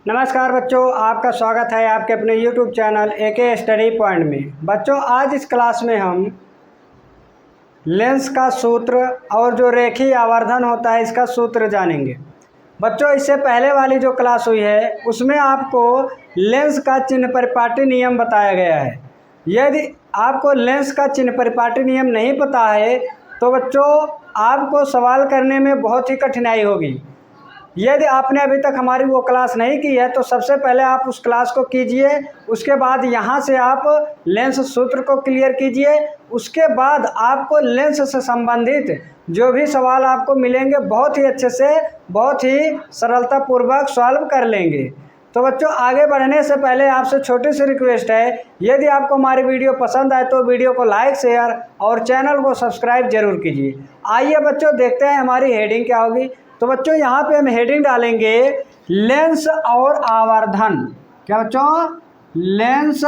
नमस्कार बच्चों, आपका स्वागत है आपके अपने YouTube channel AK study point में। बच्चों, आज इस क्लास में हम लेंस का सूत्र और जो रेखीय आवर्धन होता है इसका सूत्र जानेंगे। बच्चों, इससे पहले वाली जो क्लास हुई है उसमें आपको लेंस का चिन्ह परिपाटी नियम बताया गया है। यदि आपको लेंस का चिन्ह परिपाटी नियम नहीं पता है तो बच्चों आपको सवाल करने में बहुत ही कठिनाई होगी। यदि आपने अभी तक हमारी वो क्लास नहीं की है तो सबसे पहले आप उस क्लास को कीजिए। उसके बाद यहाँ से आप लेंस सूत्र को क्लियर कीजिए। उसके बाद आपको लेंस से संबंधित जो भी सवाल आपको मिलेंगे बहुत ही अच्छे से, बहुत ही सरलतापूर्वक सॉल्व कर लेंगे। तो बच्चों, आगे बढ़ने से पहले आपसे छोटी सी रिक्वेस्ट है, यदि आपको हमारी वीडियो पसंद आए तो वीडियो को लाइक, शेयर और चैनल को सब्सक्राइब जरूर कीजिए। आइए बच्चों, देखते हैं हमारी हेडिंग क्या होगी। तो बच्चों, यहाँ पे हम हेडिंग डालेंगे लेंस और आवर्धन। क्या बच्चों? लेंस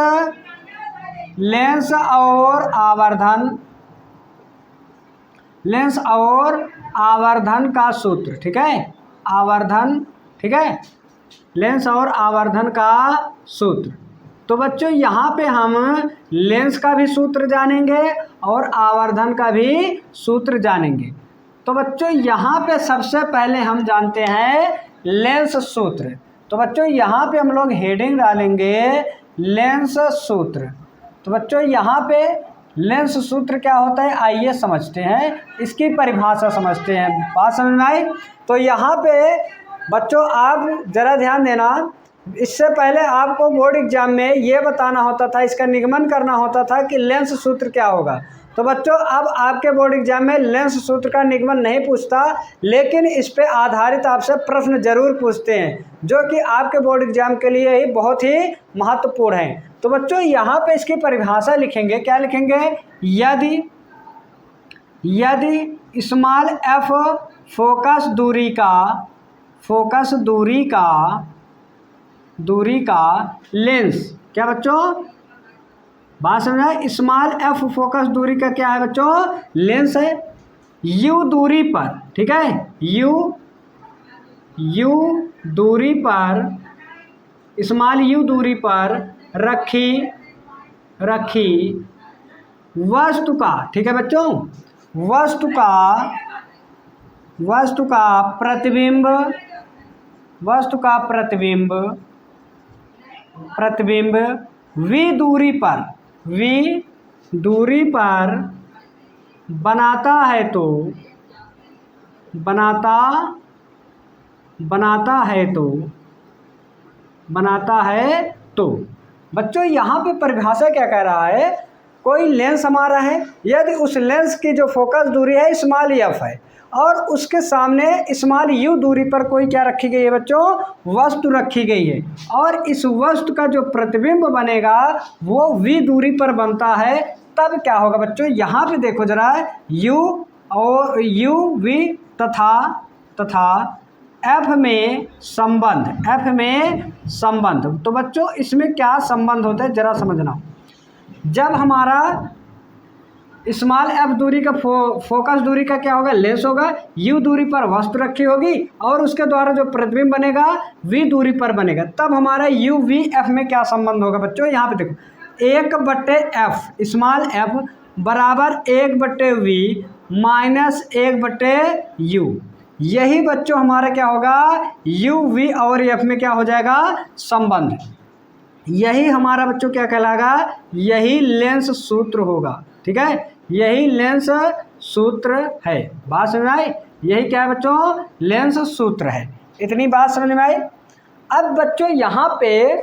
और आवर्धन, लेंस और आवर्धन का सूत्र। ठीक है, आवर्धन। ठीक है, लेंस और आवर्धन का सूत्र। तो बच्चों, यहाँ पे हम लेंस का भी सूत्र जानेंगे और आवर्धन का भी सूत्र जानेंगे। तो बच्चों, यहाँ पे सबसे पहले हम जानते हैं लेंस सूत्र। तो बच्चों, यहाँ पे हम लोग हेडिंग डालेंगे लेंस सूत्र। तो बच्चों, यहाँ पे लेंस सूत्र क्या होता है आइए समझते हैं, इसकी परिभाषा समझते हैं। बात समझ में आई? तो यहाँ पे बच्चों आप ज़रा ध्यान देना। इससे पहले आपको बोर्ड एग्जाम में ये बताना होता था, इसका निगमन करना होता था कि लेंस सूत्र क्या होगा। तो बच्चों, अब आपके बोर्ड एग्जाम में लेंस सूत्र का निगमन नहीं पूछता, लेकिन इस पे आधारित आपसे प्रश्न जरूर पूछते हैं, जो कि आपके बोर्ड एग्जाम के लिए ही बहुत ही महत्वपूर्ण है। तो बच्चों, यहाँ पे इसकी परिभाषा लिखेंगे। क्या लिखेंगे? यदि स्मॉल एफ फोकस दूरी का लेंस। क्या बच्चों? बात समझा? स्मॉल एफ फोकस दूरी का क्या है बच्चों? लेंस है। यू दूरी पर, ठीक है, यू दूरी पर, स्मॉल यू दूरी पर रखी वस्तु का, ठीक है बच्चों, वस्तु का प्रतिबिंब वी दूरी पर बनाता है तो बच्चों, यहाँ पे परिभाषा क्या कह रहा है? कोई लेंस हमारा है, यदि उस लेंस की जो फोकस दूरी है स्मॉल एफ है और उसके सामने स्मॉल यू दूरी पर कोई क्या रखी गई है बच्चों? वस्तु रखी गई है, और इस वस्तु का जो प्रतिबिंब बनेगा वो वी दूरी पर बनता है, तब क्या होगा बच्चों? यहाँ पे देखो जरा, यू वी तथा एफ में संबंध। तो बच्चों, इसमें क्या संबंध होता है जरा समझना। जब हमारा स्मॉल एफ दूरी का फोकस दूरी का क्या होगा? लेंस होगा, यू दूरी पर वस्तु रखी होगी और उसके द्वारा जो प्रतिबिंब बनेगा वी दूरी पर बनेगा, तब हमारा यू वी एफ में क्या संबंध होगा बच्चों? यहाँ पे देखो, 1/f स्मॉल एफ बराबर 1/v माइनस 1/u। यही बच्चों हमारा क्या होगा? यू वी और एफ में क्या हो जाएगा? संबंध। यही हमारा बच्चों क्या कहलाएगा? यही लेंस सूत्र होगा। ठीक है, यही लेंस सूत्र है। बात समझ में आई? यही क्या है बच्चों? लेंस सूत्र है। इतनी बात समझ में आई? अब बच्चों, यहाँ पे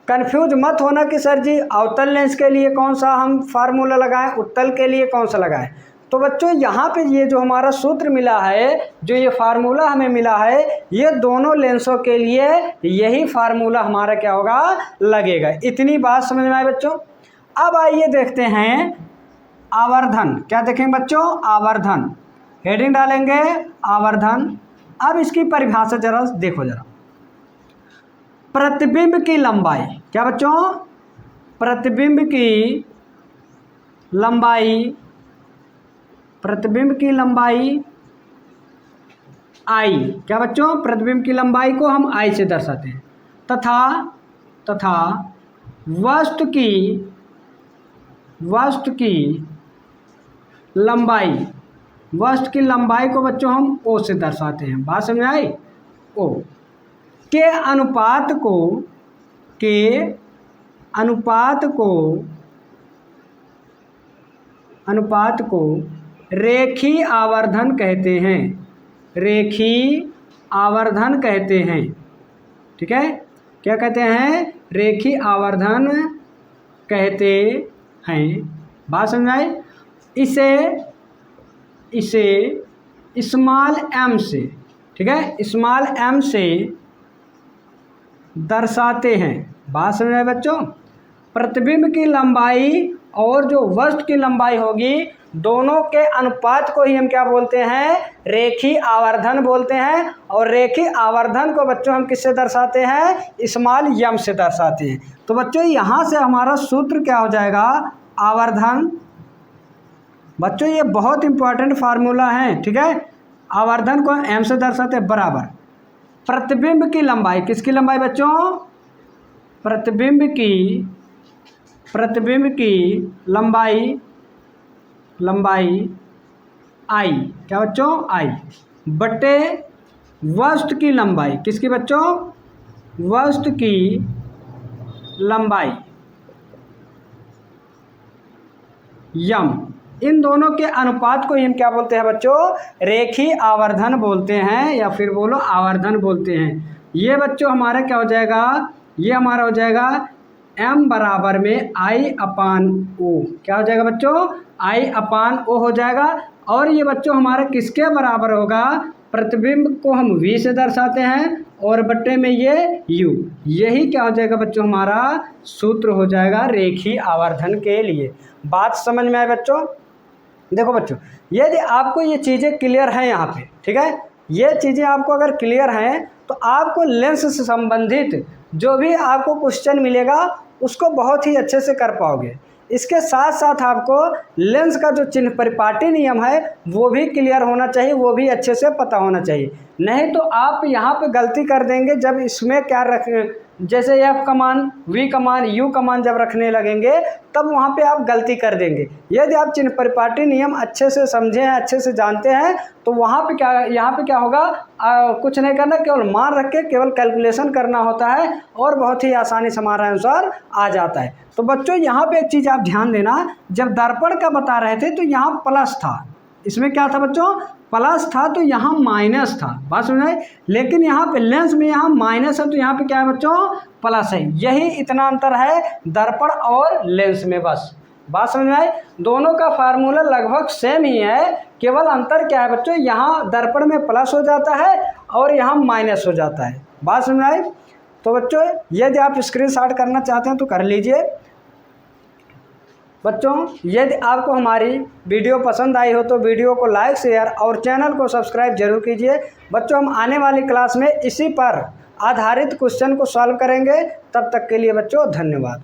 कंफ्यूज मत होना कि सर जी अवतल लेंस के लिए कौन सा हम फार्मूला लगाएं, उत्तल के लिए कौन सा लगाएं। तो बच्चों, यहाँ पे ये जो हमारा सूत्र मिला है, जो ये फार्मूला हमें मिला है, ये दोनों लेंसों के लिए यही फार्मूला हमारा क्या होगा? लगेगा। इतनी बात समझ में आई बच्चों? अब आइए देखते हैं आवर्धन। क्या देखेंगे बच्चों? आवर्धन। हेडिंग डालेंगे आवर्धन। अब इसकी परिभाषा जरा देखो जरा। प्रतिबिंब की लंबाई। क्या बच्चों? प्रतिबिंब की लंबाई आई। क्या बच्चों? प्रतिबिंब की लंबाई को हम आई से दर्शाते हैं। तथा वस्तु की लंबाई, वस्तु की लंबाई को बच्चों हम ओ से दर्शाते हैं। बात समझ आई? ओ के अनुपात को रेखीय आवर्धन कहते हैं। रेखीय आवर्धन कहते हैं। ठीक है, क्या कहते हैं? रेखीय आवर्धन कहते हैं। बात समझ आई? इसे स्मॉल m से, ठीक है, स्मॉल m से दर्शाते हैं। बात समझ आए बच्चों? प्रतिबिंब की लंबाई और जो वस्तु की लंबाई होगी, दोनों के अनुपात को ही हम क्या बोलते हैं? रेखीय आवर्धन बोलते हैं। और रेखीय आवर्धन को बच्चों हम किससे दर्शाते हैं? स्मॉल m से दर्शाते हैं। तो बच्चों यहाँ से हमारा सूत्र क्या हो जाएगा? आवर्धन। बच्चों ये बहुत इंपॉर्टेंट फार्मूला है, ठीक है। आवर्धन को m से दर्शाते हैं बराबर प्रतिबिंब की लंबाई। किसकी लंबाई बच्चों? प्रतिबिंब की लंबाई I, क्या बच्चों? I बटे वस्तु की लंबाई। किसकी बच्चों? वस्तु की लंबाई m। इन दोनों के अनुपात को हम क्या बोलते हैं बच्चों? रेखीय आवर्धन बोलते हैं, या फिर बोलो आवर्धन बोलते हैं। ये बच्चों हमारा क्या हो जाएगा? ये हमारा हो जाएगा m बराबर में I/O। क्या हो जाएगा बच्चों? I/O हो जाएगा। और ये बच्चों हमारा किसके बराबर होगा? प्रतिबिंब को हम V से दर्शाते हैं और बट्टे में ये U। यही क्या हो जाएगा बच्चों? हमारा सूत्र हो जाएगा रेखीय आवर्धन के लिए। बात समझ में आए बच्चों? देखो बच्चों, यदि आपको ये चीज़ें क्लियर हैं यहाँ पे, ठीक है, ये चीज़ें आपको अगर क्लियर हैं तो आपको लेंस से संबंधित जो भी आपको क्वेश्चन मिलेगा उसको बहुत ही अच्छे से कर पाओगे। इसके साथ साथ आपको लेंस का जो चिन्ह परिपाटी नियम है वो भी क्लियर होना चाहिए, वो भी अच्छे से पता होना चाहिए। नहीं तो आप यहाँ पे गलती कर देंगे जब इसमें क्या रख, जैसे F कमान, V कमान, U कमान जब रखने लगेंगे तब वहाँ पे आप गलती कर देंगे। यदि आप चिन्ह परिपाटी नियम अच्छे से समझे हैं, अच्छे से जानते हैं, तो वहाँ पे क्या, यहाँ पे क्या होगा? कुछ नहीं करना, केवल मान रख के केवल कैलकुलेशन करना होता है और बहुत ही आसानी से हमारा आंसर आ जाता है। तो बच्चों यहाँ पे एक चीज़ आप ध्यान देना, जब दर्पण का बता रहे थे तो यहाँ प्लस था, इसमें क्या था बच्चों? प्लस था, तो यहाँ माइनस था। बात समझ आए? लेकिन यहाँ पे लेंस में यहाँ माइनस है तो यहाँ पे क्या है बच्चों? प्लस है। यही इतना अंतर है दर्पण और लेंस में, बस। बात समझ में आए? दोनों का फार्मूला लगभग सेम ही है, केवल अंतर क्या है बच्चों? यहाँ दर्पण में प्लस हो जाता है और यहाँ माइनस हो जाता है। बात समझ में आई? तो बच्चों यदि आप स्क्रीनशॉट करना चाहते हैं तो कर लीजिए। बच्चों यदि आपको हमारी वीडियो पसंद आई हो तो वीडियो को लाइक, शेयर और चैनल को सब्सक्राइब जरूर कीजिए। बच्चों हम आने वाली क्लास में इसी पर आधारित क्वेश्चन को सॉल्व करेंगे। तब तक के लिए बच्चों धन्यवाद।